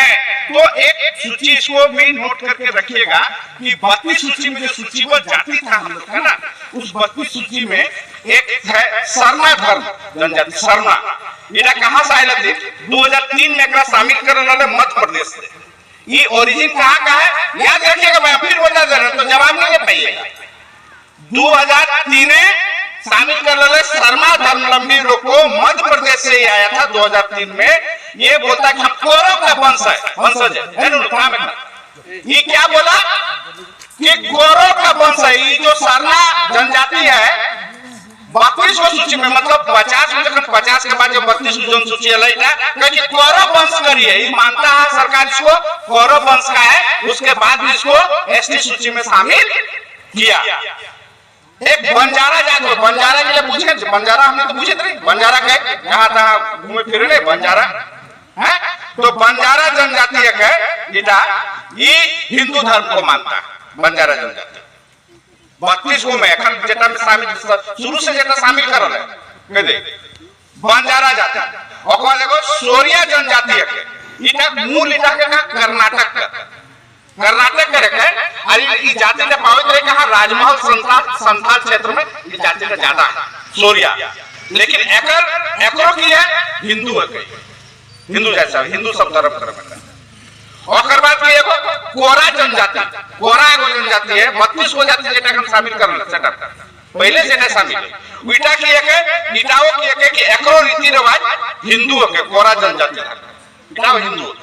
हैं तो एक सूची इसको भी नोट करके रखिएगा कि 32 सूची में जो सूचीबद्ध जाति था हम लोग का ना, उस 32 सूची में एक है सरना धर्म जनजाति। सरना इरा कहां से आयल थी? 2003 में एकरा शामिल करने वाले मध्य प्रदेश से। ये ओरिजिन कहां का है याद रखिएगा, मैं फिर बता दे रहा हूं तो जवाब नहीं दे पाइएगा। 2003 में शामिल कर ले शर्मा धर्मावलंबी लोग को मध्य प्रदेश से ही आया था 2003 में। ये बोलता कि हम कौरव का वंशज है। ये क्या बोला कि कौरव का वंश है। ये जो शर्मा जनजाति है 32 सूची में, मतलब 50 में, 50 के बाद जो 32 जनसूची है कौरव वंश करी है। ये मानता है सरकार इसको कौरव वंश का है। उसके बाद भी इसको एसटी सूची में शामिल किया। एक बंजारा जाति, बंजारा के लिए पूछे, बंजारा हमने तो पूछे थे, बंजारा के जहां तहां घूमे फिरे नहीं बंजारा है। तो बंजारा जनजाति एक है, ये हिंदू धर्म को मानता है। बंजारा जनजाति 32 को में जेटा में शामिल, शुरू से जेटा शामिल कर रहे कह दे बंजारा जाति। और देखो सोरिया जनजाति है, इटा मूल इटा के कर्नाटक के रखे। और ये जाति ने पावित रहे कहा राजमहल संथाल क्षेत्र में ये जाति का ज्यादा है सोरिया। लेकिन एकरो की है हिंदू है, हिंदू जैसा हिंदू सब धर्म कर। और बात की एगो कोरा जनजाति, कोरा एगो जनजाति है 32 को जाति जेटा हम शामिल कर ले सेटा पहले से शामिल इटा की एक इटाओ की एक कि एकरो रीति रिवाज हिंदू है। कोरा जनजाति इटाओ हिंदू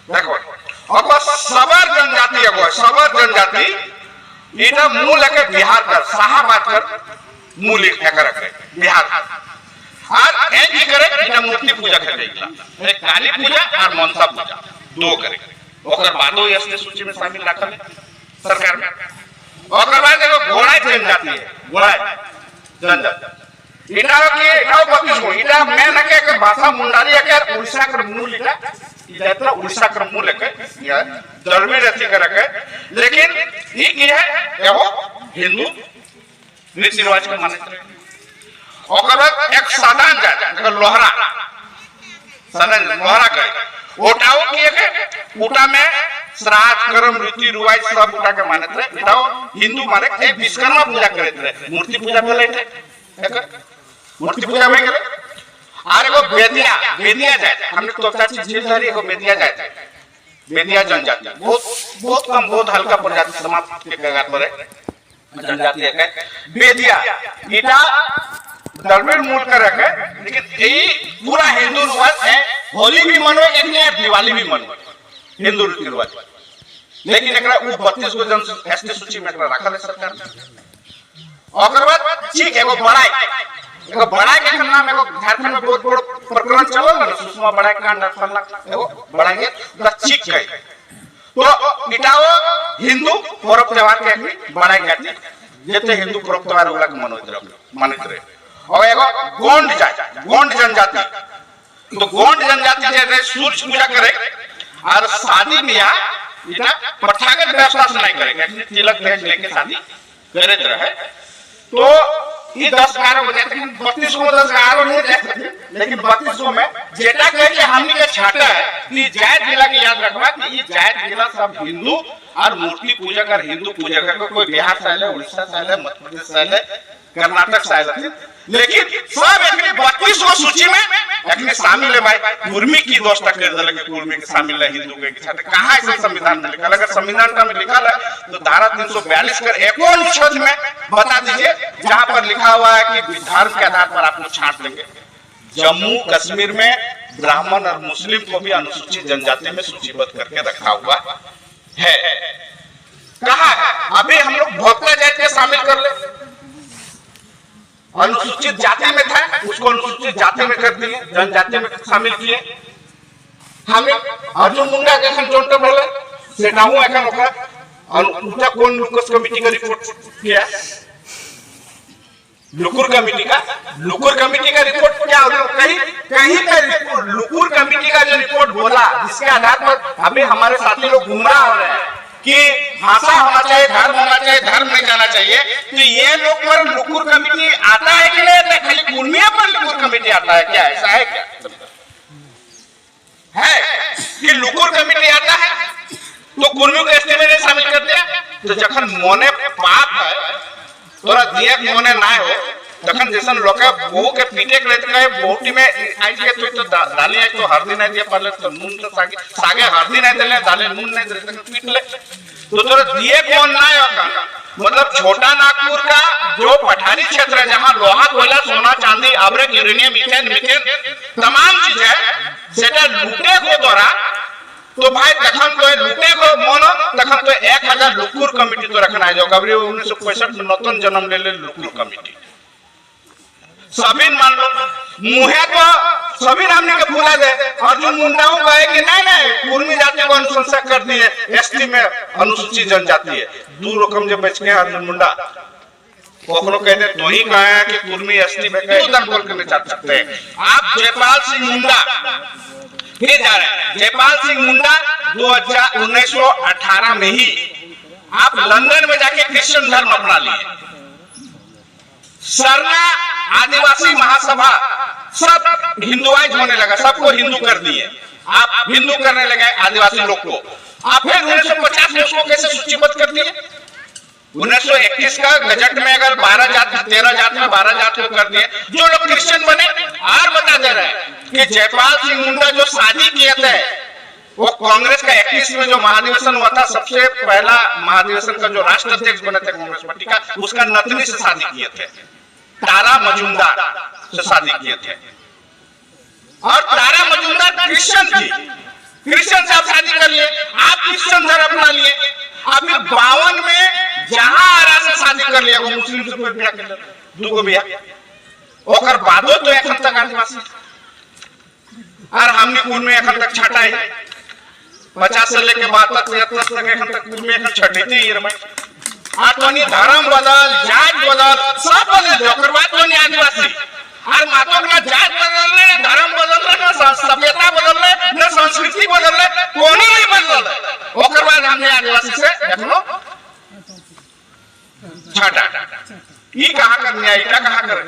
देखो। और सबर जनजाति है, सबर जनजाति इटा मूल है बिहार का शाहाबाद कर मूल है बिहार और एक ही करे इटा मूर्ति पूजा करेगा, एक काली पूजा और मनसा पूजा दो करे। ओकर बादो एसटी सूची में शामिल रखल है सरकार में। ओकर बाद एगो घोड़ा जनजाति है, घोड़ा जनजाति इटा की इटाओ 32 को इटा मैं के भाषा मुंडारी के उड़ीसा के मूल इटा इधर उड़ीसा के मूल है या दरमे रहती कर रखे। लेकिन ये की है एगो हिंदू रीति रिवाज के माने। ओकर बाद एक साधारण जाति लोहरा, साधारण लोहरा के ओटाओ की एक उटा में श्राद्ध कर्म रीति रिवाज सब उटा के मानत रहे। उटाओ हिंदू माने एक विश्वकर्मा पूजा करते रहे, मूर्ति पूजा भेले थे, मूर्ति पूजा में गेले। और एगो बेदिया जाति, हमने तो चाची झील धरी एगो बेदिया जाति, बेदिया जनजाति बहुत कम, बहुत हल्का प्रजाति समाप्त के कगार पर है जनजाति है बेदिया। इटा दरमेर मूल कर रखे। लेकिन यही पूरा हिंदू रिवाज है, होली भी मनो एक दिवाली भी मनो हिंदू रीति रिवाज। लेकिन एकरा 32 को जन एसटी सूची में रखल है सरकार ने। और बाद ठीक एगो बड़ाई, एगो बड़ाई के नाम एगो झारखंड में बहुत बड़ प्रकरण चलल ना, सुषमा बड़ाई कांड फलना एगो बड़ाई के ठीक है। तो इटाओ हिंदू पर्व त्योहार के बड़ाई जाति जेते हिंदू पर्व त्योहार वाला के मानत रहे। और एगो गोंड जनजाति, तो गोंड जनजाति जे सूर्य पूजा करे और शादी ब्याह इतना प्रथागत व्यवस्था से नहीं करेगा, तिलक दहेज लेके शादी करे रहे। तो ये 10-11 बजे 32 को 10-11 नहीं रहे। लेकिन 32 में जेटा कहे कि हमनी के छाटा है कि जायद जिला की याद रखवा कि ये जायद जिला सब हिंदू और मूर्ति पूजक और हिंदू पूजक को कोई बिहार से आए, उड़ीसा से आए, मध्य प्रदेश से आए, कर्नाटक से आए। लेकिन सब एक 32 को सूची में एक शामिल है। भाई कुर्मी की दोस्ता कर दे कि कुर्मी के शामिल है हिंदू के साथ। कहां ऐसा संविधान में लिखा? अगर संविधान में लिखा है तो धारा 342 कर एक अनुच्छेद में बता दीजिए जहां पर लिखा हुआ है कि धर्म के आधार पर आपको छांट देंगे। जम्मू कश्मीर में ब्राह्मण और मुस्लिम को भी अनुसूचित जनजाति में सूचीबद्ध करके रखा हुआ है। कहा अभी हम लोग भोक्ता जाति के शामिल कर ले, अनुसूचित जाति में था उसको अनुसूचित जाति में कर दिए, जनजाति में शामिल किए। हमें अर्जुन मुंडा के खन जोंटो बोले सेटाऊ एखन ओकरा अनुसूचित कौन लुकुर कमेटी का रिपोर्ट किया, लुकुर कमेटी का रिपोर्ट क्या होगा? कहीं पे रिपोर्ट लुकुर कमेटी का जो रिपोर्ट बोला जिसके आधार पर अभी हमारे साथी लोग गुमराह हो रहे हैं कि भाषा होना चाहिए, धर्म होना चाहिए, धर्म नहीं जाना चाहिए। तो ये लोग पर लुकुर कमेटी आता है कि नहीं? खाली कुर्मिया पर लुकुर कमेटी आता है क्या? ऐसा है क्या? है कि लुकुर कमेटी आता है तो कुर्मियों को एसटी में नहीं शामिल कर दिया। तो जखन मोने पाप है तोरा दिया मोने ना हो तखन जैसन लोग बहु के पीटे के लेते कहे बहुटी में आई के तो डाली आई तो हरदी नहीं दिया पहले तो नून तो सागे हरदी नहीं देले डाले नून नहीं देले तखन पीट ले तो तोरा दिए कौन ना होगा। मतलब छोटा नागपुर का जो पठारी क्षेत्र है जहां लोहा कोयला सोना चांदी आबरेक यूरेनियम मीथेन तमाम चीज है सेटा लूटे को तोरा तो भाई तखन तो लूटे को मोनो तखन तो 1000 लुकुर कमेटी तो रखना है जो कबरी 1965 में नतन जन्म ले लुकुर कमेटी सभी मान लो मुहे को सभी हमने के भूला दे। अर्जुन मुंडाओं कहे कि नहीं कुर्मी जाति को अनुशंसा कर दी है एसटी में अनुसूचित जनजाति है दो रकम जो बच गए अर्जुन मुंडा कोकनो कहते तो ही कहा है कि कुर्मी एसटी में कई उधर बोल के चाह सकते हैं। आप जयपाल सिंह मुंडा फिर जा रहे हैं। जयपाल सिंह मुंडा 1918 में ही आप लंदन में जाके क्रिश्चियन धर्म अपना लिए। सरना आदिवासी महासभा सब हिंदुआइज होने लगा सबको हिंदू कर दिए। आप हिंदू करने लगे आदिवासी लोग को। आप फिर 1950 में उसको कैसे सूचीबद्ध कर दिए। 1921 का गजट में अगर 12 जाति 13 जाति में 12 जाति को कर दिए जो लोग क्रिश्चियन बने। और बता दे रहे हैं कि जयपाल सिंह मुंडा जो शादी किए थे वो कांग्रेस का 21 में जो महाधिवेशन हुआ था सबसे पहला महाधिवेशन का जो राष्ट्र अध्यक्ष बने थे कांग्रेस पार्टी का उसका नतनी से शादी किए थे तारा मजूमदार से शादी किए थे। और तारा मजूमदार क्रिश्चियन थी क्रिश्चियन से आप शादी कर लिए। आप क्रिश्चियन धर्म अपना लिए। अभी 52 में जहां आरा से शादी कर लिया वो मुस्लिम से कोई बिया कर दूगो बिया ओकर बादो तो एखन तक आदिवासी और हमने कुल में एखन तक छटा है 50 से लेके 72 73 तक एखन तक कुल में एखन छटते ही रे आतोनी धर्म बदल जात बदल सब बदल ओकर बाद तो नहीं आदिवासी और मातो का जात बदल ले धर्म बदल ले ना सभ्यता बदल ले ना संस्कृति बदल ले कोनी नहीं बदल ओकर बाद हमने आदिवासी से देखो छटा ई कहां कर न्याय इटा कहां कर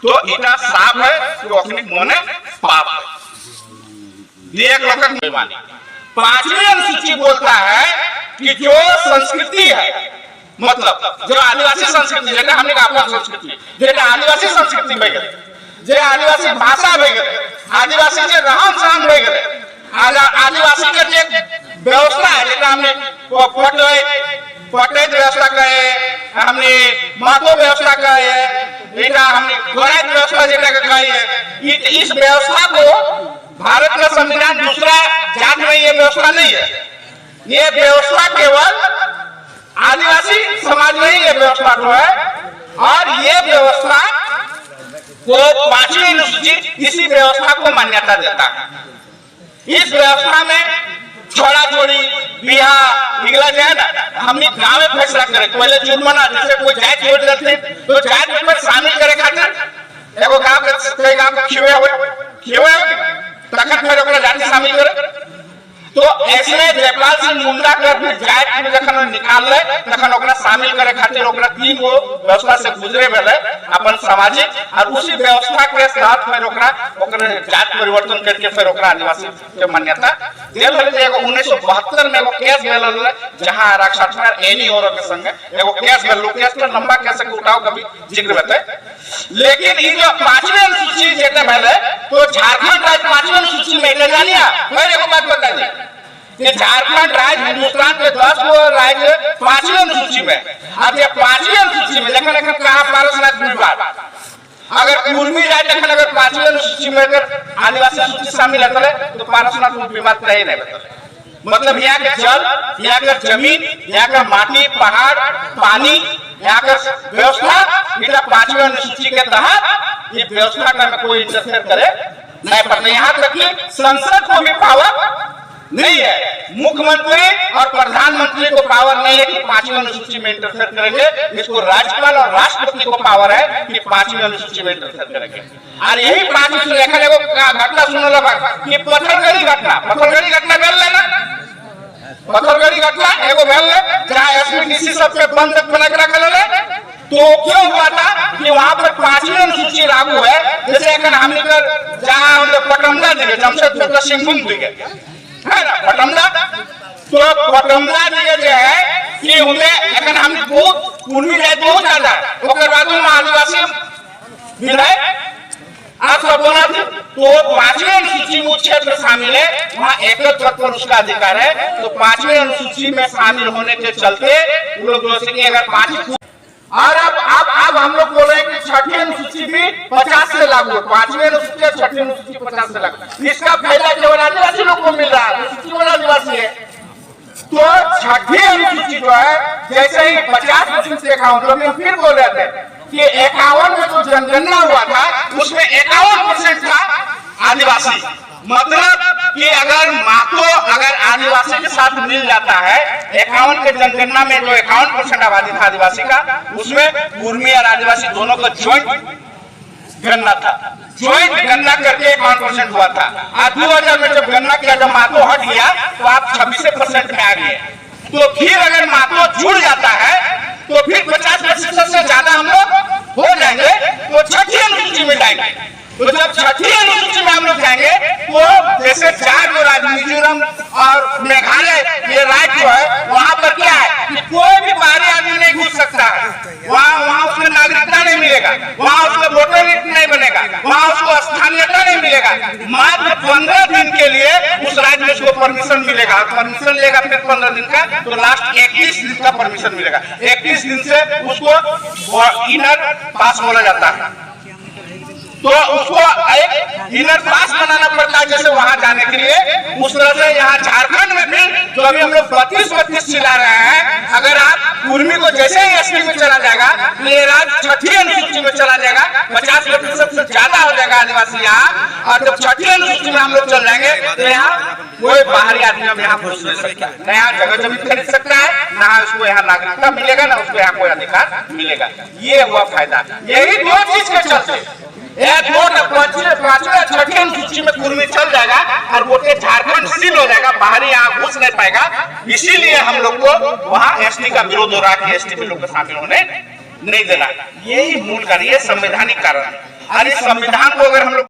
तो इटा साफ है कि अपनी मोने पाप ये एक लोकक बेईमानी। 5वीं अनुसूची बोलता है कि जो संस्कृति है मतलब जो आदिवासी संस्कृति जेटा हमने अपना संस्कृति जेटा आदिवासी संस्कृति भई गए जे आदिवासी भाषा भई गए आदिवासी जे रहन सहन भई गए आदिवासी के जे व्यवस्था है जेटा हमने पटेज व्यवस्था कहे हमने मातो व्यवस्था कहे जेटा हमने गोराई व्यवस्था जेटा कहे है इस व्यवस्था को भारत का संविधान दूसरा जात में ये व्यवस्था नहीं है। ये व्यवस्था केवल आदिवासी समाज में ही ये व्यवस्था तो है और ये व्यवस्था को 5वीं अनुसूची इसी व्यवस्था को मान्यता देता है। इस व्यवस्था में छोड़ा छोड़ी बिहार निकला जाए ना हमने गांव में फैसला करे पहले जुर्माना जैसे कोई जात वोट देते तो जात में शामिल करे खातिर एगो गांव के कई गांव के खिवे तखन फिर ओकरा जाति शामिल करे तो ऐसे जयपाल सिंह मुंडा के जात में जखन निकाल ले तखन ओकरा शामिल करे खातिर ओकरा 3 गो व्यवस्था से गुजरे भेले अपन सामाजिक और उसी व्यवस्था के साथ फिर ओकरा जात परिवर्तन करके फिर ओकरा आदिवासी के मान्यता देल है। एगो 1972 में एगो केस भेल जहां आरक्षण एनी और के संग एगो केस भेल केस के लंबा केस के उठाओ कभी जिक्र होते लेकिन ये जो 5वीं अनुसूची जेटा भेले तो झारखंड राज्य 5वीं अनुसूची में ले जानिया फिर एगो बात बता दी कि झारखंड राज्य हिंदुस्तान के 10 गो राज्य 5वीं अनुसूची में अब ये 5वीं अनुसूची में लेकिन कहां पारसनाथ विभाग अगर कुर्मी राज्य देखन अगर 5वीं अनुसूची में अगर आदिवासी अनुसूची शामिल है तो पारसनाथ विभाग नहीं बता मतलब यहाँ के जल यहाँ का जमीन यहाँ का माटी पहाड़ पानी यहाँ का व्यवस्था इतना 5वीं अनुसूची के तहत ये व्यवस्था का कोई इंटरफेयर करे नहीं पड़ता। यहाँ तक कि संसद को भी पावर नहीं है मुख्यमंत्री और प्रधानमंत्री को पावर नहीं है कि 5वीं अनुसूची में इंटरफेयर करेंगे। इसको राज्यपाल और राष्ट्रपति को पावर है कि 5वीं अनुसूची में इंटरफेयर करेंगे। और यही 5वीं लेखा एगो घटना सुनल लगा कि पत्थरगढ़ी घटना भेल लेना पत्थरगढ़ी घटना एगो भेल जहां एसपीडीसी सब पे बंद बना के रखल है तो क्यों हुआ था कि वहाँ पर 5वीं अनुसूची लागू है। जैसे अगर हम लोग जहाँ पटमदा दिए जमशेदपुर का सिंहभूम दिए है ना पटमदा, तो पटमदा दिए जो है कि उन्हें अगर हम बहुत पूर्वी जाए बहुत ज्यादा ओकर बाद में आदिवासी विधायक आप सब बोला तो 5वीं अनुसूची में क्षेत्र शामिल है, वहाँ एकत्र पर उसका अधिकार है। तो 5वीं अनुसूची में शामिल होने के चलते वो लोग जैसे कि अगर 5 और अब हम लोग बोल रहे हैं कि 6ठी अनुसूची भी 50 से लागू है। 5वीं अनुसूची 6ठी अनुसूची 50 से लागू, इसका फायदा केवल आदिवासी लोग को मिल रहा है, अनुसूची वाला आदिवासी है। तो 6ठी अनुसूची जो है जैसे ही 50% से 51, तो हम फिर बोल रहे थे कि 51 में जो जनगणना हुआ था उसमें 51% था आदिवासी। मतलब कि अगर मातो अगर आदिवासी के साथ मिल जाता है 51 के जनगणना में जो 51% आबादी था आदिवासी का, उसमें कुर्मी और आदिवासी दोनों का ज्वाइंट गणना था। ज्वाइंट गणना करके 51% हुआ था। आज 2000 में जब गणना किया, जब मातो हट गया तो आप 26% में आ गए। तो फिर अगर मातो जुड़ जाता है तो फिर 50% से ज्यादा हम लोग हो जाएंगे, तो 6ठी अनुसूची में जाएंगे। तो जब 6ठी अनुसूची में हम लोग जाएंगे तो जैसे 4 जो राज्य मिजोरम और मेघालय ये राज्य जो है वहाँ पर क्या है कि कोई भी बाहरी आदमी नहीं घुस सकता है। वहाँ उसको नागरिकता नहीं मिलेगा, वहाँ उसको वोटर नहीं बनेगा, वहाँ उसको स्थानीयता नहीं मिलेगा। मात्र 15 दिन के लिए उस राज्य में उसको परमिशन मिलेगा। परमिशन लेगा फिर 15 दिन का, तो लास्ट 21 दिन का परमिशन मिलेगा। 21 दिन से उसको इनर पास बोला जाता है, तो उसको एक इनर पास बनाना पड़ता है जैसे वहां जाने के लिए। उस तरह से यहाँ झारखंड में भी जो अभी हम लोग 32 चिल्ला रहे हैं, अगर आप कुर्मी को जैसे ही एसटी में चला जाएगा तो ये राज्य 6ठी अनुसूची में चला जाएगा, 50% से ज्यादा हो जाएगा आदिवासी यहाँ। और जब 6ठी अनुसूची में हम लोग चल जाएंगे तो यहाँ कोई बाहरी आदमी हम यहाँ घुस नहीं सकता, न यहाँ जगह जमीन खरीद सकता है, न उसको यहाँ नागरिकता मिलेगा, न उसको यहाँ कोई अधिकार मिलेगा। ये हुआ फायदा। यही 2 चीज के चलते 5वीं 6ठी अनुसूची में कुर्मी चल जाएगा और वो झारखंड सील हो जाएगा, बाहरी यहाँ घुस नहीं पाएगा। इसीलिए हम लोग को वहाँ एसटी का विरोध हो रहा है कि एसटी में लोग को शामिल होने नहीं देना। यही मूल कारण, ये संवैधानिक कारण है। और इस संविधान को अगर हम लोग